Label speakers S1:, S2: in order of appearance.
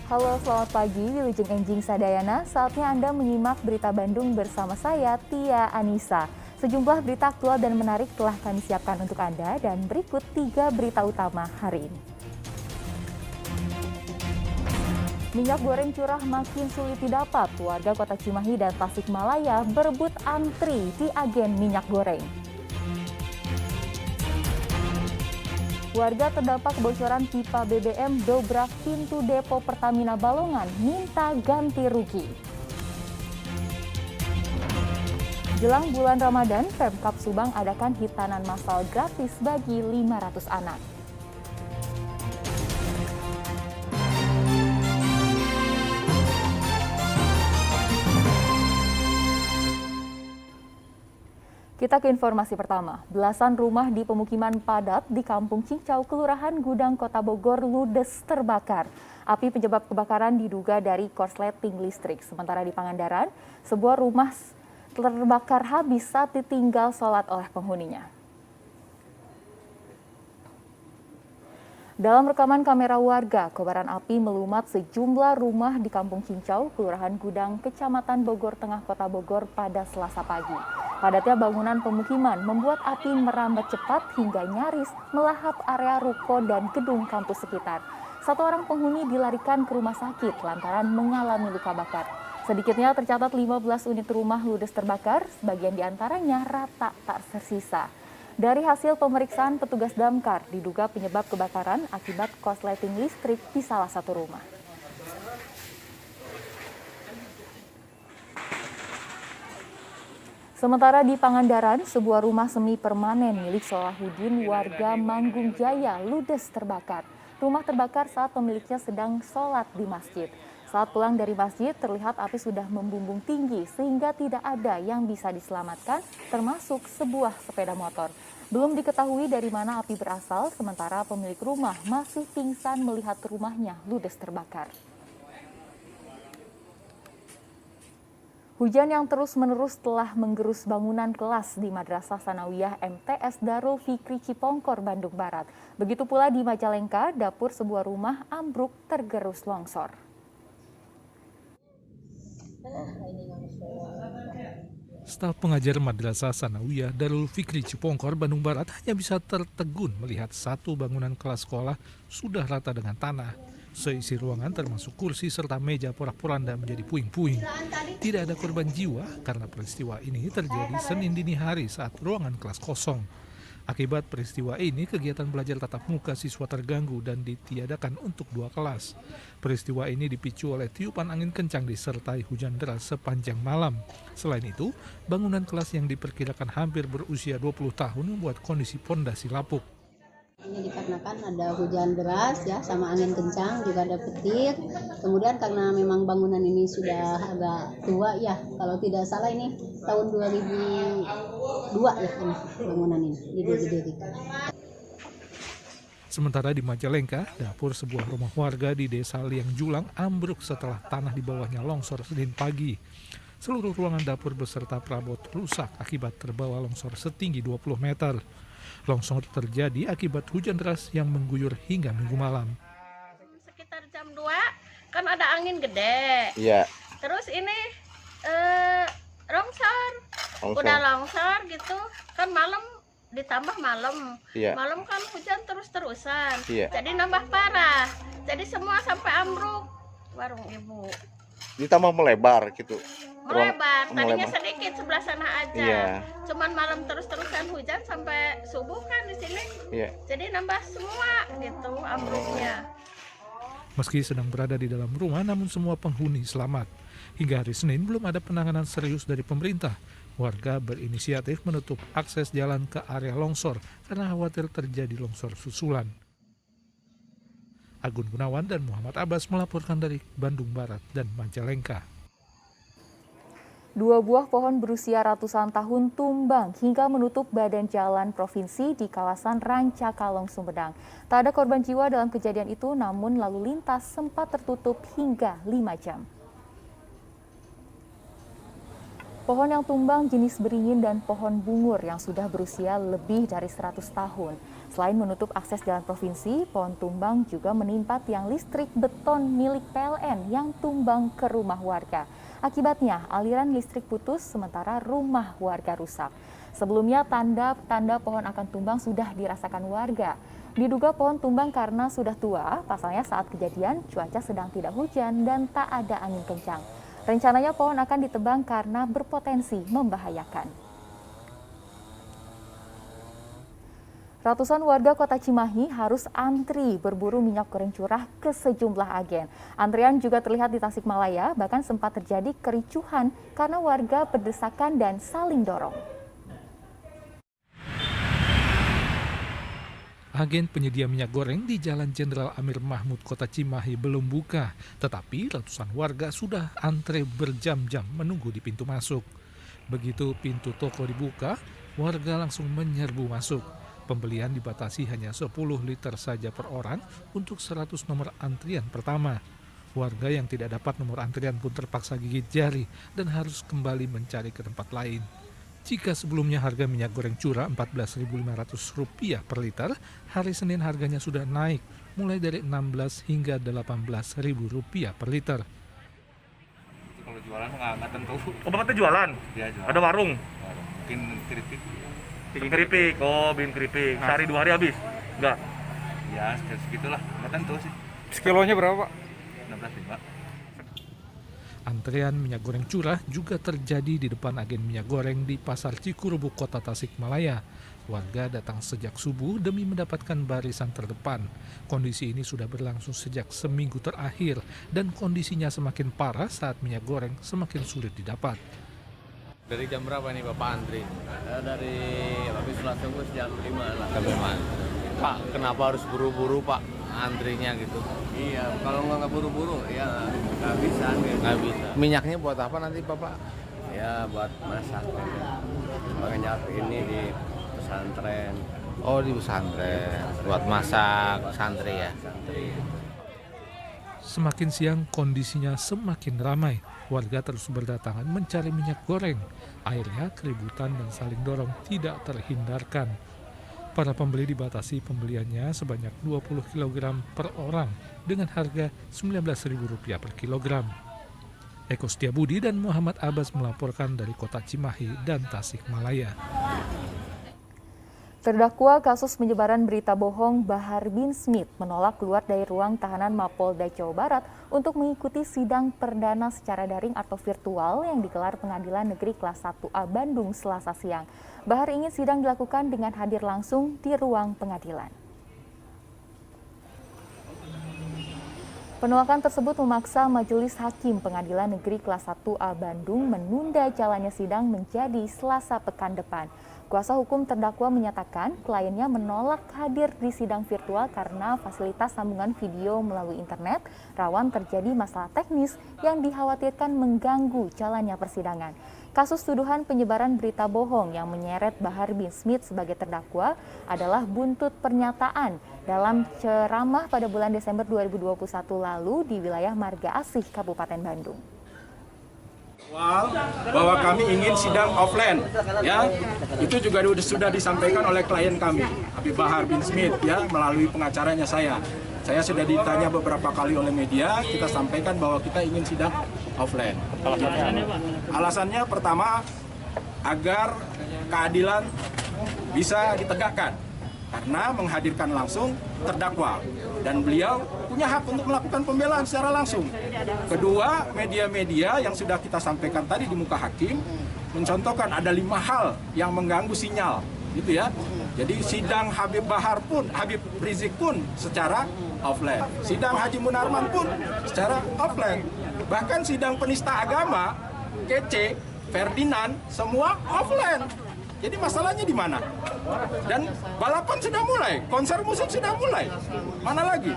S1: Halo, selamat pagi. Wilujeng Enjing Sadayana. Saatnya Anda menyimak berita Bandung bersama saya, Tia Anissa. Sejumlah berita aktual dan menarik telah kami siapkan untuk Anda dan berikut 3 berita utama hari ini. Minyak goreng curah makin sulit didapat. Warga Kota Cimahi dan Tasikmalaya berebut antri di agen minyak goreng. Warga terdampak kebocoran pipa BBM dobrak pintu depo Pertamina Balongan, minta ganti rugi. Jelang bulan Ramadan, Pemkab Subang adakan hitanan massal gratis bagi 500 anak. Kita ke informasi pertama. Belasan rumah di pemukiman padat di Kampung Cincau, Kelurahan Gudang, Kota Bogor, ludes terbakar. Api penyebab kebakaran diduga dari korsleting listrik. Sementara di Pangandaran, sebuah rumah terbakar habis saat ditinggal sholat oleh penghuninya. Dalam rekaman kamera warga, kobaran api melumat sejumlah rumah di Kampung Cincau, Kelurahan Gudang, Kecamatan Bogor Tengah, Kota Bogor pada Selasa pagi. Padatnya bangunan pemukiman membuat api merambat cepat hingga nyaris melahap area ruko dan gedung kampus sekitar. Satu orang penghuni dilarikan ke rumah sakit lantaran mengalami luka bakar. Sedikitnya tercatat 15 unit rumah ludes terbakar, sebagian diantaranya rata tak tersisa. Dari hasil pemeriksaan petugas damkar, diduga penyebab kebakaran akibat korsleting listrik di salah satu rumah. Sementara di Pangandaran, sebuah rumah semi permanen milik Solahuddin warga Manggung Jaya ludes terbakar. Rumah terbakar saat pemiliknya sedang sholat di masjid. Saat pulang dari masjid, terlihat api sudah membumbung tinggi sehingga tidak ada yang bisa diselamatkan, termasuk sebuah sepeda motor. Belum diketahui dari mana api berasal, sementara pemilik rumah masih pingsan melihat rumahnya ludes terbakar. Hujan yang terus-menerus telah menggerus bangunan kelas di Madrasah Sanawiyah MTS Darul Fikri Cipongkor, Bandung Barat. Begitu pula di Majalengka, dapur sebuah rumah ambruk tergerus longsor.
S2: Staf pengajar Madrasah Sanawiyah Darul Fikri Cipongkor, Bandung Barat hanya bisa tertegun melihat satu bangunan kelas sekolah sudah rata dengan tanah. Seisi ruangan termasuk kursi serta meja porak-poranda menjadi puing-puing. Tidak ada korban jiwa karena peristiwa ini terjadi Senin dini hari saat ruangan kelas kosong. Akibat peristiwa ini, kegiatan belajar tatap muka siswa terganggu dan ditiadakan untuk 2 kelas. Peristiwa ini dipicu oleh tiupan angin kencang disertai hujan deras sepanjang malam. Selain itu, bangunan kelas yang diperkirakan hampir berusia 20 tahun membuat kondisi pondasi lapuk.
S3: Ini dikarenakan ada hujan deras ya, sama angin kencang, juga ada petir. Kemudian karena memang bangunan ini sudah agak tua ya, kalau tidak salah ini tahun 2002 ya ini bangunan ini didirikan.
S2: Sementara di Majalengka, dapur sebuah rumah warga di Desa Liang Julang ambruk setelah tanah di bawahnya longsor Senin pagi. Seluruh ruangan dapur beserta perabot rusak akibat terbawa longsor setinggi 20 meter. Longsor terjadi akibat hujan deras yang mengguyur hingga Minggu malam.
S4: Sekitar jam 2 kan ada angin gede.
S5: Iya.
S4: Terus ini longsor. Udah longsor gitu. Kan malam ditambah malam.
S5: Iya.
S4: Malam kan hujan terus-terusan.
S5: Iya.
S4: Jadi nambah parah. Jadi semua sampai ambruk warung ibu.
S5: Ditambah melebar gitu.
S4: Melebar, tadinya sedikit sebelah sana aja.
S5: Iya.
S4: Cuman malam terus-terusan hujan sampai subuh kan di sini.
S5: Iya.
S4: Jadi nambah semua gitu ambruknya.
S2: Meski sedang berada di dalam rumah, namun semua penghuni selamat. Hingga hari Senin belum ada penanganan serius dari pemerintah. Warga berinisiatif menutup akses jalan ke area longsor karena khawatir terjadi longsor susulan. Agun Gunawan dan Muhammad Abbas melaporkan dari Bandung Barat dan Majalengka.
S1: 2 buah pohon berusia ratusan tahun tumbang hingga menutup badan jalan provinsi di kawasan Rancakalong, Sumedang. Tak ada korban jiwa dalam kejadian itu, namun lalu lintas sempat tertutup hingga 5 jam. Pohon yang tumbang jenis beringin dan pohon bungur yang sudah berusia lebih dari 100 tahun. Selain menutup akses jalan provinsi, pohon tumbang juga menimpa tiang listrik beton milik PLN yang tumbang ke rumah warga. Akibatnya, aliran listrik putus sementara rumah warga rusak. Sebelumnya, tanda-tanda pohon akan tumbang sudah dirasakan warga. Diduga pohon tumbang karena sudah tua, pasalnya saat kejadian cuaca sedang tidak hujan dan tak ada angin kencang. Rencananya pohon akan ditebang karena berpotensi membahayakan. Ratusan warga Kota Cimahi harus antri berburu minyak goreng curah ke sejumlah agen. Antrian juga terlihat di Tasikmalaya, bahkan sempat terjadi kericuhan karena warga berdesakan dan saling dorong.
S2: Agen penyedia minyak goreng di Jalan Jenderal Amir Mahmud, Kota Cimahi belum buka, tetapi ratusan warga sudah antre berjam-jam menunggu di pintu masuk. Begitu pintu toko dibuka, warga langsung menyerbu masuk. Pembelian dibatasi hanya 10 liter saja per orang untuk 100 nomor antrian pertama. Warga yang tidak dapat nomor antrian pun terpaksa gigit jari dan harus kembali mencari ke tempat lain. Jika sebelumnya harga minyak goreng curah Rp14.500 per liter, hari Senin harganya sudah naik mulai dari Rp16 hingga Rp18.000 per liter.
S6: Kalau jualan nggak tentu.
S7: Oh, Bapak tuh jualan?
S6: Iya, jualan.
S7: Ada warung?
S6: Bikin keripik.
S7: Bikin keripik. Oh, bikin keripik. Sehari 2 hari habis? Enggak?
S6: Ya, segitulah. Nggak tentu sih.
S7: Sekilonya berapa, Pak?
S6: 16.500.
S2: Antrean minyak goreng curah juga terjadi di depan agen minyak goreng di Pasar Cikurubuk, Kota Tasikmalaya. Warga datang sejak subuh demi mendapatkan barisan terdepan. Kondisi ini sudah berlangsung sejak seminggu terakhir dan kondisinya semakin parah saat minyak goreng semakin sulit didapat.
S8: Dari jam berapa nih Bapak antri? Dari habis sholat subuh jam 5 lah. Jam 5. Pak, kenapa harus buru-buru Pak antrinya gitu? Iya, kalau nggak buru-buru ya nggak bisa. Nggak bisa. Minyaknya buat apa nanti Bapak? Ya buat masak. Makanya ini di pesantren. Oh di pesantren, buat masak santri ya.
S2: Semakin siang kondisinya semakin ramai. Warga terus berdatangan mencari minyak goreng. Akhirnya keributan dan saling dorong tidak terhindarkan. Para pembeli dibatasi pembeliannya sebanyak 20 kg per orang dengan harga Rp19.000 per kilogram. Eko Setiabudi dan Muhammad Abbas melaporkan dari Kota Cimahi dan Tasikmalaya.
S1: Terdakwa kasus penyebaran berita bohong Bahar bin Smith menolak keluar dari ruang tahanan Mapolda Jawa Barat untuk mengikuti sidang perdana secara daring atau virtual yang digelar Pengadilan Negeri Kelas 1A Bandung Selasa siang. Bahar ingin sidang dilakukan dengan hadir langsung di ruang pengadilan. Penolakan tersebut memaksa Majelis Hakim Pengadilan Negeri Kelas 1A Bandung menunda jalannya sidang menjadi Selasa pekan depan. Kuasa hukum terdakwa menyatakan kliennya menolak hadir di sidang virtual karena fasilitas sambungan video melalui internet rawan terjadi masalah teknis yang dikhawatirkan mengganggu jalannya persidangan. Kasus tuduhan penyebaran berita bohong yang menyeret Bahar bin Smith sebagai terdakwa adalah buntut pernyataan dalam ceramah pada bulan Desember 2021 lalu di wilayah Marga Asih, Kabupaten Bandung.
S9: Bahwa kami ingin sidang offline, ya itu juga sudah disampaikan oleh klien kami, Habib Bahar bin Smith, ya melalui pengacaranya saya. Saya sudah ditanya beberapa kali oleh media, kita sampaikan bahwa kita ingin sidang offline. Alasannya pertama, agar keadilan bisa ditegakkan karena menghadirkan langsung terdakwa dan beliau punya hak untuk melakukan pembelaan secara langsung. Kedua, media-media yang sudah kita sampaikan tadi di muka hakim mencontohkan ada 5 hal yang mengganggu sinyal, gitu ya. Jadi sidang Habib Bahar pun, Habib Rizik pun secara offline. Sidang Haji Munarman pun secara offline. Bahkan sidang penista agama, Kece, Ferdinand, semua offline. Jadi masalahnya di mana? Dan balapan sudah mulai, konser musik sudah mulai. Mana lagi?